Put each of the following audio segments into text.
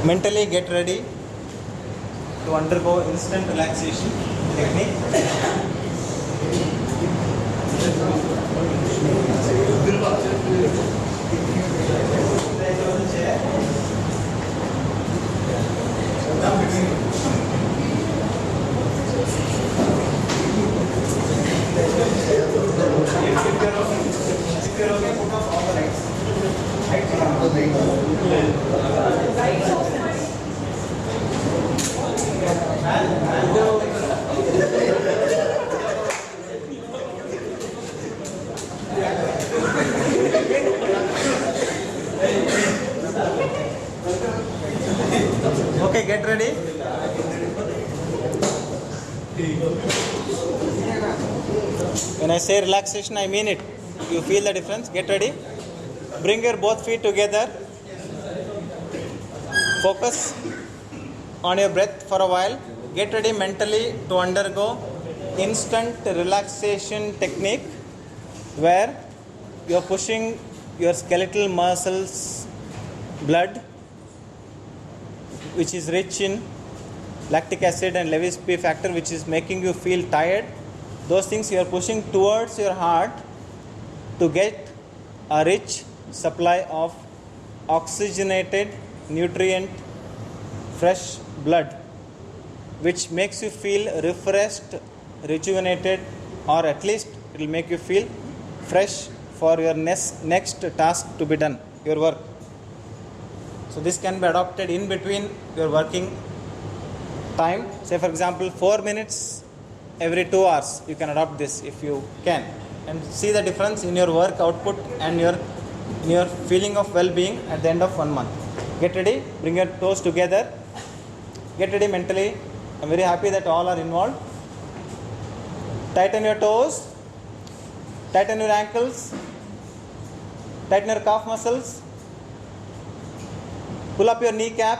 Mentally get ready to undergo instant relaxation technique. If you're okay, put off all the lights. Okay, get ready. When I say relaxation, I mean it. You feel the difference? Get ready. Bring your both feet together. Focus on your breath for a while. Get ready mentally to undergo instant relaxation technique where you are pushing your skeletal muscles blood, which is rich in lactic acid and Lewis-P factor, which is making you feel tired. Those things you are pushing towards your heart to get a rich supply of oxygenated, nutrient, fresh blood, which makes you feel refreshed, rejuvenated, or at least it will make you feel fresh for your next task to be done, your work. So this can be adopted in between your working time. Say for example 4 minutes every 2 hours you can adopt this if you can, and see the difference in your work output and your feeling of well-being at the end of 1 month. Get ready, bring your toes together, get ready mentally. I'm very happy that all are involved. Tighten your toes, tighten your ankles, tighten your calf muscles, pull up your kneecap,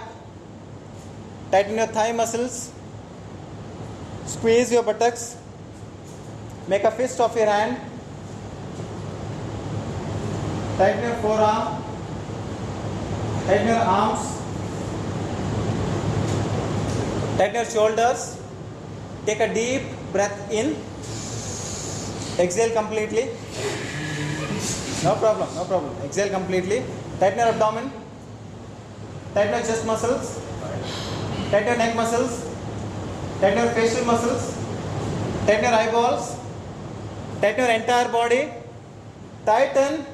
tighten your thigh muscles, squeeze your buttocks, make a fist of your hand, tighten your forearm, tighten your arms, tighten your shoulders, take a deep breath in, exhale completely, no problem, exhale completely, tighten your abdomen, tighten your chest muscles, tighten your neck muscles, tighten your facial muscles, tighten your eyeballs, tighten your entire body, tighten,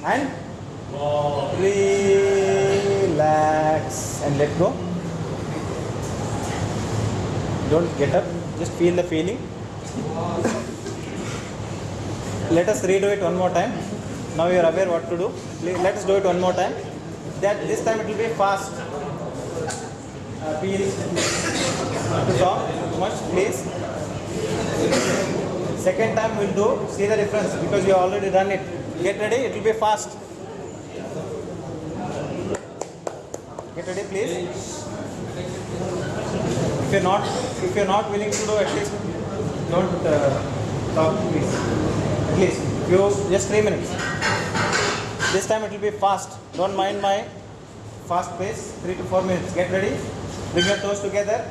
and relax and let go. Don't get up, just feel the feeling. Let us redo it one more time. Now you are aware what to do. Let us do it one more time. This time it will be fast. Please to talk too much, please. Second time we'll do. See the difference because you have already done it. Get ready. It will be fast. Get ready, please. If you're not willing to do, at least don't talk, please. At least just 3 minutes. This time it will be fast. Don't mind my fast pace. 3 to 4 minutes. Get ready. Bring your toes together.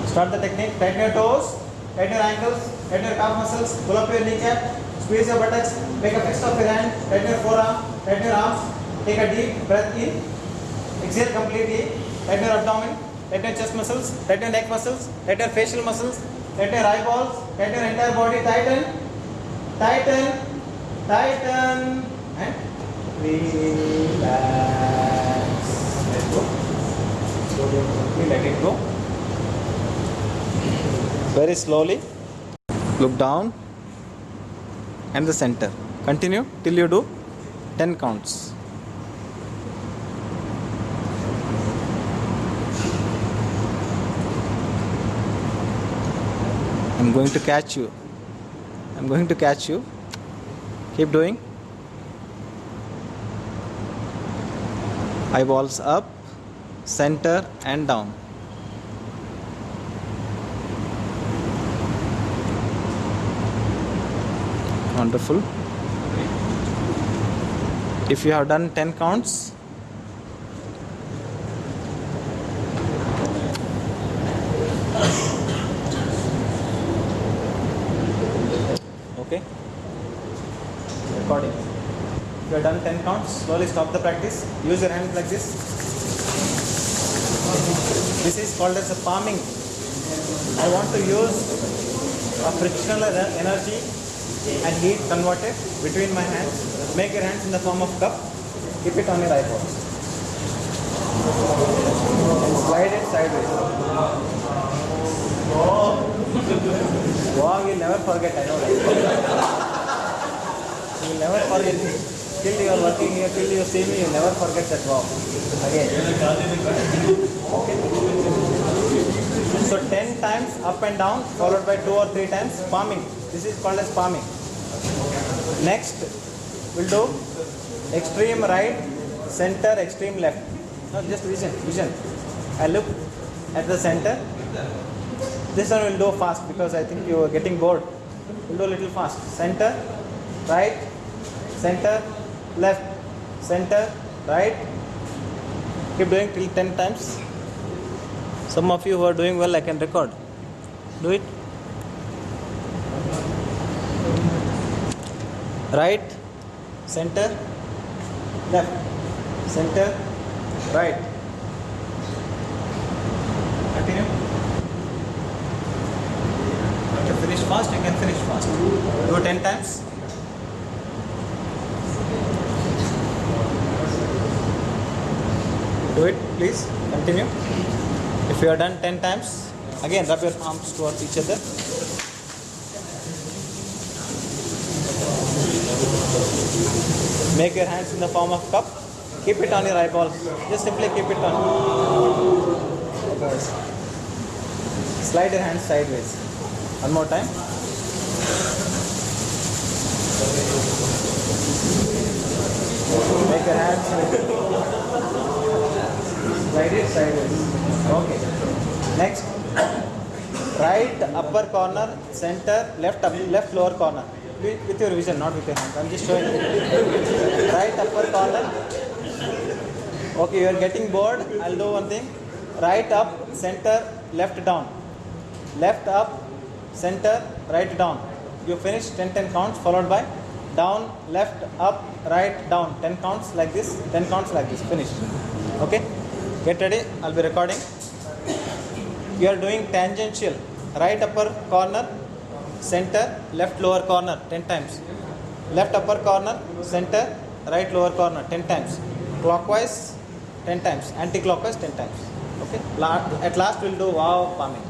Start the technique. Tighten your toes, tighten your ankles, tighten your calf muscles, pull up your kneecap, squeeze your buttocks, make a fist of your hand, tighten your forearm, tighten your arms, take a deep breath in, exhale completely, tighten your abdomen, tighten your chest muscles, tighten your neck muscles, tighten your facial muscles, tighten your eyeballs, tighten your entire body, tighten, and relax. Let go. Slowly let it go. Very slowly. Look down and the center. Continue till you do 10 counts. I'm going to catch you. Keep doing. Eyeballs up, center and down. Wonderful. If you have done 10 counts, okay, recording. If you have done 10 counts, slowly stop the practice. Use your hands like this. This is called as a palming. I want to use a frictional energy and heat converted between my hands. Make your hands in the form of cup. Keep it on your eyeballs. And slide it sideways. Wow, you'll never forget, I know that. You'll never forget. Till you are working here, till you see me, you'll never forget that wow. Again. Okay. So 10 times up and down, followed by 2 or 3 times palming. This is called as palming. Next, we'll do extreme right, center, extreme left. No, just vision. I look at the center. This one we'll do fast because I think you are getting bored. We'll do a little fast. Center, right, center, left, center, right. Keep doing till 10 times. Some of you who are doing well, I can record. Do it. Right, center, left, center, right. Continue. To finish fast, you can finish fast. Do 10 times. Do it, please. Continue. If you are done 10 times, again rub your palms towards each other. Make your hands in the form of cup. Keep it on your eyeballs. Just simply keep it on. Slide your hands sideways. One more time. Make your hands. Slide it sideways. Okay. Next. Right upper corner, center, left lower corner. With your vision, not with your hands. I'm just showing you. Right upper corner. Okay, you are getting bored. I'll do one thing. Right up, center, left down. Left up, center, right down. You finish 10 counts followed by down, left, up, right, down. 10 counts like this, 10 counts like this. Finish. Okay? Get ready. I'll be recording. You are doing tangential. Right upper corner, center, left lower corner 10 times. Left upper corner, center, right lower corner 10 times. Clockwise 10 times. Anti-clockwise 10 times. Okay? At last we'll do wow palming.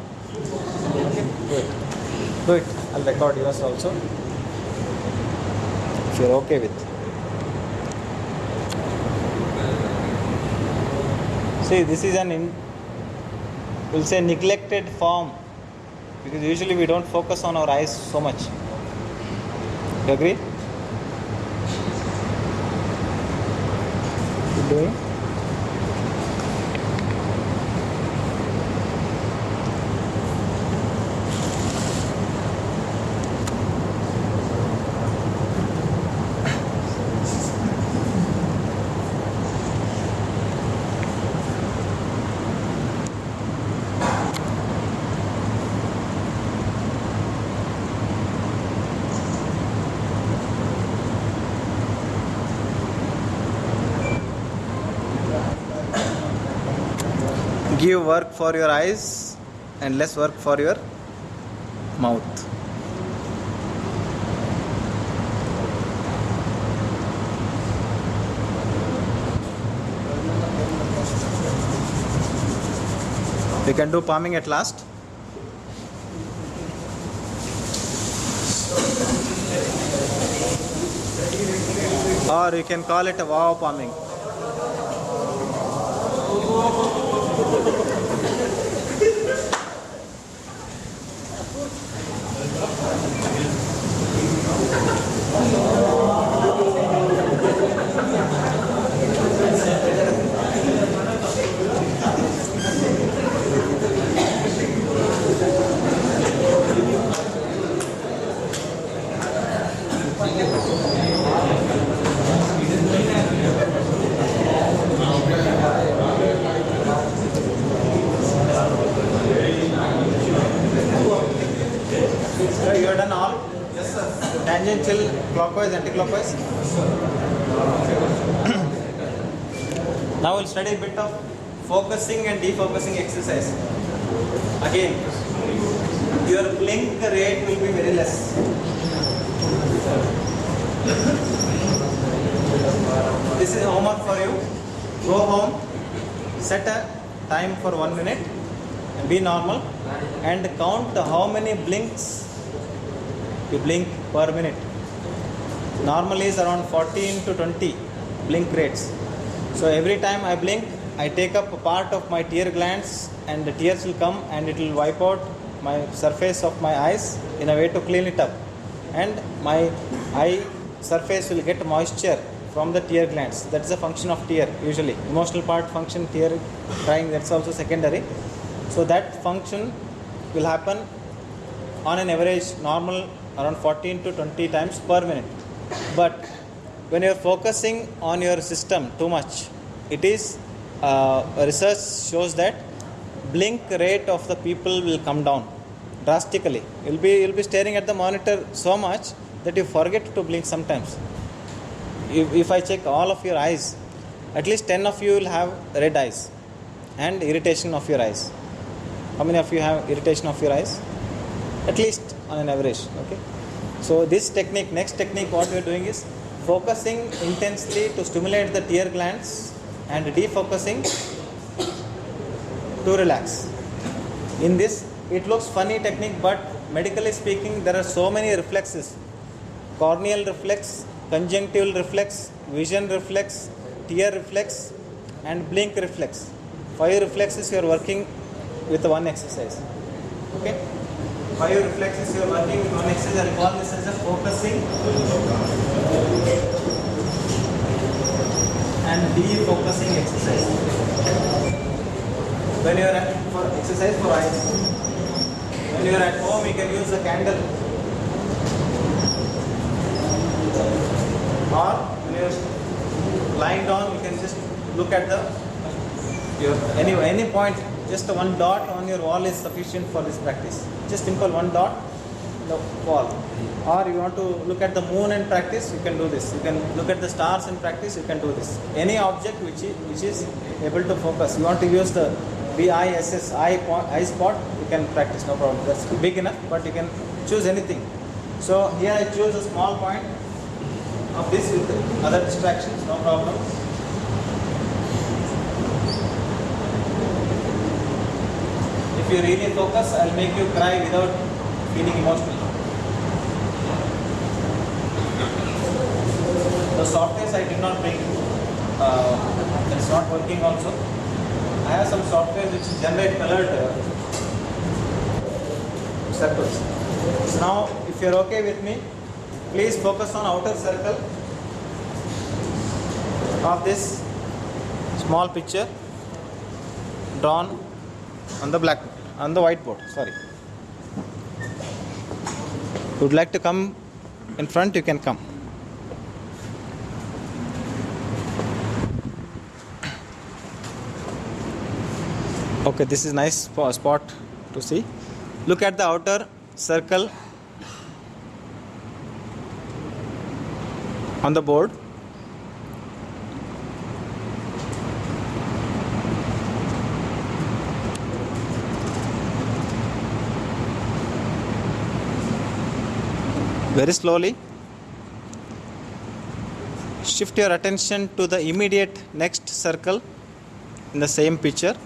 Okay? Do it. Do it. I'll record yours also. If you're okay with. See, this is we'll say neglected form, because usually we don't focus on our eyes so much. You agree? Keep doing. Give work for your eyes and less work for your mouth. We can do palming at last. Or you can call it a wow palming. So you have done all? Yes, sir. Tangential, clockwise, anti-clockwise. Now we'll study a bit of focusing and defocusing exercise. Again, your blink rate will be very less. This is homework for you. Go home, set a time for 1 minute, and be normal, and count how many blinks you blink per minute. Normally is around 14 to 20 blink rates. So every time I blink, I take up a part of my tear glands, and the tears will come and it will wipe out my surface of my eyes in a way to clean it up, and my eye surface will get moisture from the tear glands. That's the function of tear usually. Emotional part function, tear, crying, that's also secondary. So that function will happen on an average normal around 14 to 20 times per minute. But when you are focusing on your system too much, it is research shows that blink rate of the people will come down drastically. You'll be staring at the monitor so much that you forget to blink sometimes. If I check all of your eyes, at least 10 of you will have red eyes and irritation of your eyes. How many of you have irritation of your eyes? At least on an average. Okay. So this technique, next technique, what we are doing is focusing intensely to stimulate the tear glands and defocusing to relax. In this, it looks funny technique, but medically speaking, there are so many reflexes: corneal reflex, conjunctival reflex, vision reflex, tear reflex, and blink reflex. 5 reflexes you are working with one exercise. Okay? 5 reflexes you are working with one exercise. I call this as a focusing and defocusing exercise. When you are for exercise for eyes, when you are at home, you can use a candle, or when you are lying down, you can just look at any point. Just one dot on your wall is sufficient for this practice. Just simple one dot on the wall. Or you want to look at the moon and practice, you can do this. You can look at the stars and practice, you can do this. Any object which is able to focus. You want to use the VISS eye spot, you can practice, no problem. That's big enough, but you can choose anything. So here I choose a small point of this with other distractions, no problem. If you really focus, I'll make you cry without feeling emotional. The softwares I did not bring. It's not working also. I have some software which generate colored circles. So now, if you're okay with me, please focus on outer circle of this small picture drawn on the whiteboard. Sorry. Would like to come in front? You can come. Okay, this is nice spot to see. Look at the outer circle on the board. Very slowly shift your attention to the immediate next circle in the same picture.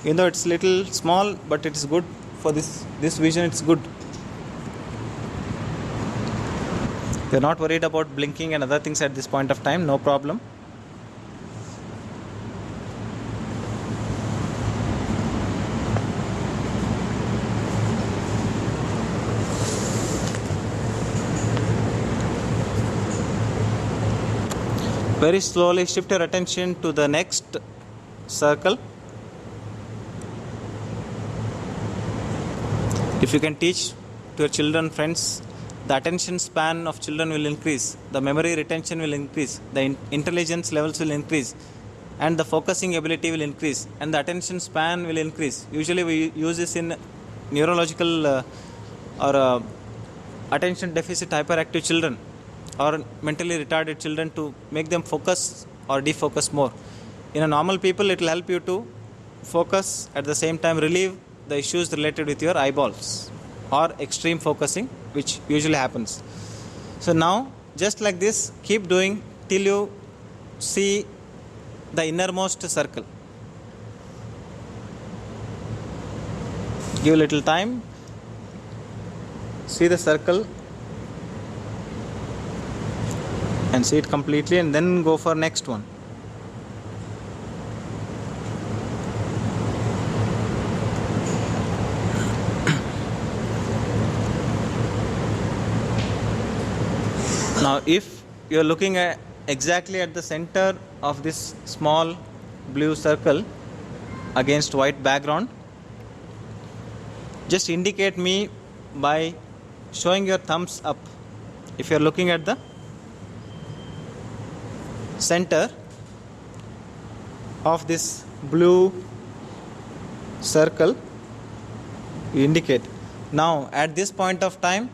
Even though it's little small, but it is good for this vision. It's good. You're not worried about blinking and other things at this point of time, no problem. Very slowly shift your attention to the next circle. If you can teach to your children, friends, the attention span of children will increase, the memory retention will increase, the intelligence levels will increase, and the focusing ability will increase, and the attention span will increase. Usually we use this in neurological or attention deficit hyperactive children or mentally retarded children to make them focus or defocus more. In a normal people, it will help you to focus, at the same time relieve the issues related with your eyeballs or extreme focusing, which usually happens. So now, just like this, keep doing till you see the innermost circle. Give a little time, see the circle and see it completely, and then go for next one. Now if you are looking at exactly at the center of this small blue circle against white background, just indicate me by showing your thumbs up. If you are looking at the center of this blue circle, you indicate. Now at this point of time,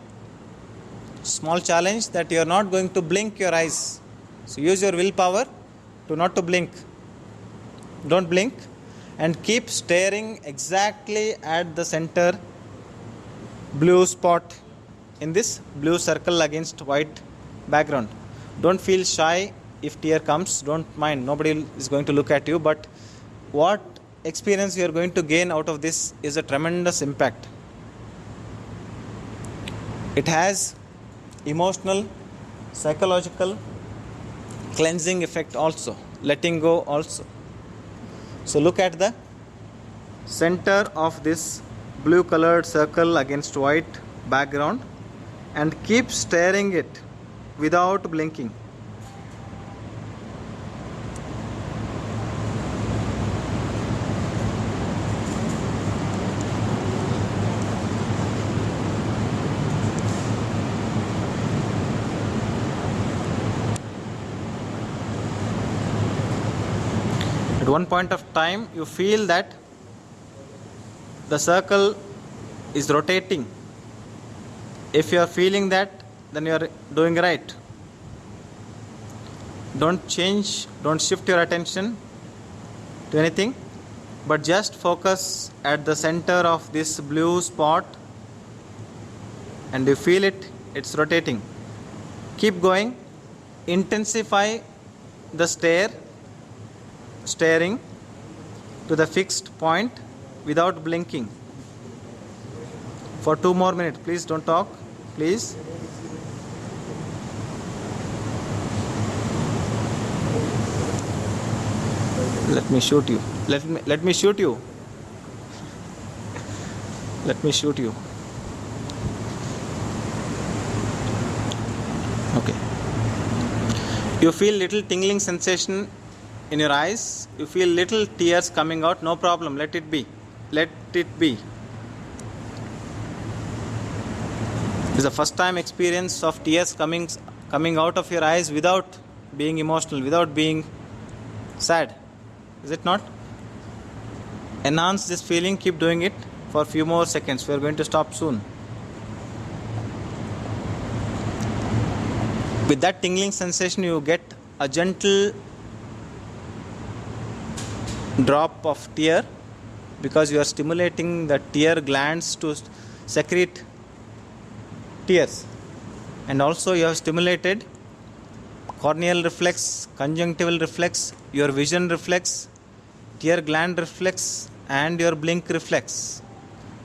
small challenge that you are not going to blink your eyes. So use your willpower to not to blink. Don't blink and keep staring exactly at the center blue spot in this blue circle against white background. Don't feel shy if tear comes, don't mind, nobody is going to look at you, but what experience you are going to gain out of this is a tremendous impact. It has emotional, psychological, cleansing effect also, letting go also. So look at the center of this blue colored circle against white background and keep staring it without blinking. At one point of time, you feel that the circle is rotating. If you are feeling that, then you are doing right. Don't change, don't shift your attention to anything, but just focus at the center of this blue spot and you feel it, it's rotating. Keep going, intensify the staring to the fixed point without blinking for 2 more minutes. Please don't talk, please. Let me shoot you. Let me shoot you. Let me shoot you. Okay. You feel little tingling sensation in your eyes. You feel little tears coming out. No problem. Let it be. Let it be. It's the first time experience of tears coming out of your eyes without being emotional, without being sad. Is it not? Enhance this feeling. Keep doing it for a few more seconds. We are going to stop soon. With that tingling sensation, you get a gentle drop of tear because you are stimulating the tear glands to secrete tears, and also you have stimulated corneal reflex, conjunctival reflex, your vision reflex, tear gland reflex, and your blink reflex.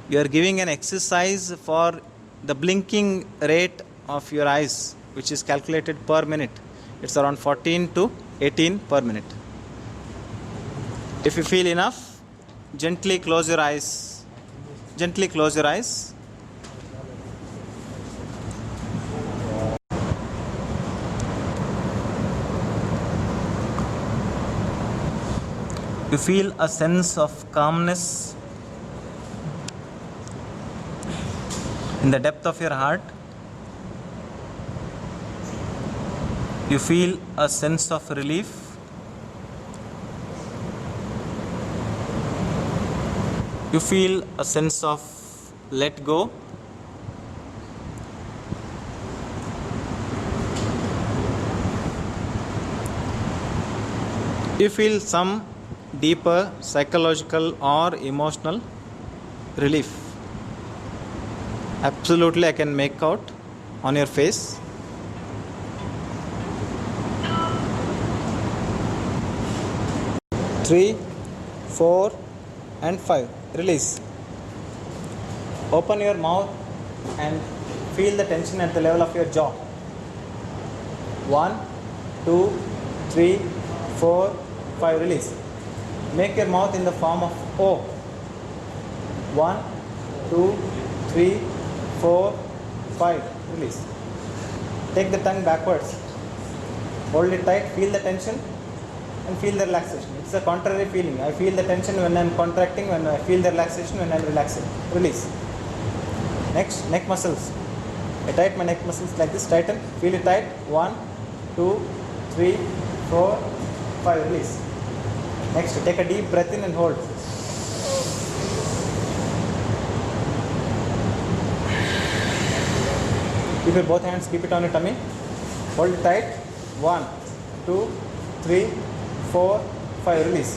You are giving an exercise for the blinking rate of your eyes, which is calculated per minute. It's around 14 to 18 per minute. If you feel enough, gently close your eyes. Gently close your eyes. You feel a sense of calmness in the depth of your heart. You feel a sense of relief. You feel a sense of let go. You feel some deeper psychological or emotional relief. Absolutely, I can make out on your face. Three, 4, and 5. Release. Open your mouth and feel the tension at the level of your jaw. 1, 2, 3, 4, 5. Release. Make your mouth in the form of O. 1, 2, 3, 4, 5. Release. Take the tongue backwards. Hold it tight. Feel the tension and feel the relaxation. It's a contrary feeling. I feel the tension when I am contracting, when I feel the relaxation when I am relaxing. Release. Next, neck muscles. I tighten my neck muscles like this. Tighten. Feel it tight. 1, 2, 3, 4, 5. Release. Next, take a deep breath in and hold. Keep your both hands, keep it on your tummy. Hold it tight. 1, 2, 3, 4, 5. Release.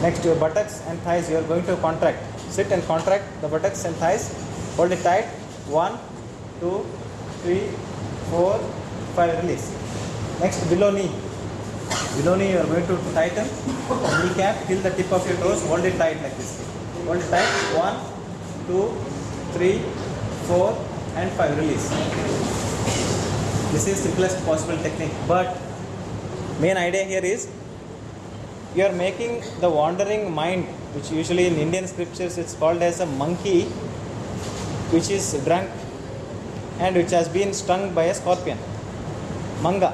Next, your buttocks and thighs you are going to contract. Sit and contract the buttocks and thighs. Hold it tight. 1, 2, 3, 4, 5. Release. Next, below knee. Below knee you are going to tighten. Kneecap till the tip of your toes. Hold it tight like this. Hold it tight. 1, 2, 3, 4, and 5. Release. This is simplest possible technique, but main idea here is you are making the wandering mind, which usually in Indian scriptures it's called as a monkey, which is drunk and which has been stung by a scorpion. ಮಂಗ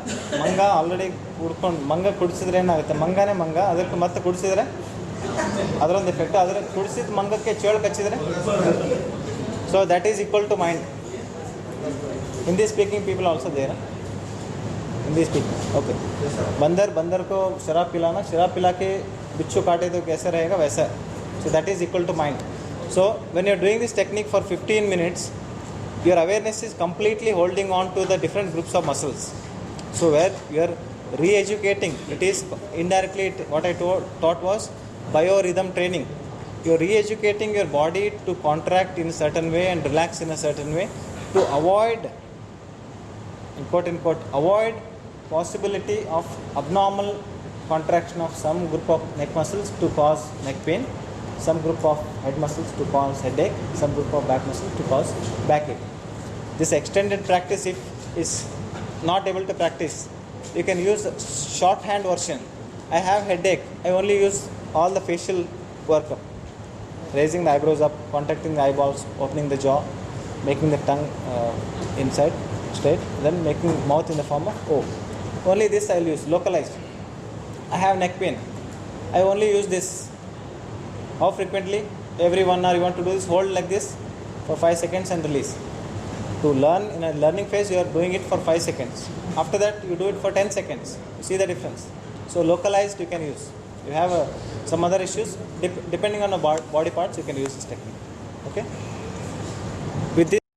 already ಕುಡ್ಕೊಂಡು ಮಂಗ ಕುಡಿಸಿದ್ರೆ ಏನಾಗುತ್ತೆ, ಮಂಗನೇ ಮಂಗ, ಅದಕ್ಕೆ ಮತ್ತೆ ಕುಡಿಸಿದ್ರೆ ಅದರೊಂದು effect, ಅದರ ಕುಡಿಸಿದ ಮಂಗಕ್ಕೆ ಚೇಳು ಕಚ್ಚಿದ್ರೆ, so that is equal to mind. Hindi speaking people also there. Hindi speaking okay. बंदर को शराब पिलाना, शराब पिला के बिच्छू काटे तो कैसे रहेगा वैसा. So that is equal to mind. So when you are doing this technique for 15 minutes, your awareness is completely holding on to the different groups of muscles. So where you are re-educating, it is indirectly what I taught was biorhythm training. You are re-educating your body to contract in a certain way and relax in a certain way to avoid, in quote, avoid possibility of abnormal contraction of some group of neck muscles to cause neck pain, some group of head muscles to cause headache, some group of back muscles to cause backache. This extended practice, if is not able to practice, you can use shorthand version. I have headache, I only use all the facial workup, raising the eyebrows up, contracting the eyeballs, opening the jaw, making the tongue inside straight, then making mouth in the form of O. Only this I will use, localized. I have neck pain, I only use this. How frequently? Every 1 hour you want to do this. Hold like this for 5 seconds and release. To learn, in a learning phase you are doing it for 5 seconds. After that you do it for 10 seconds. You see the difference. So localized you can use. You have some other issues, depending on the body parts you can use this technique. Okay.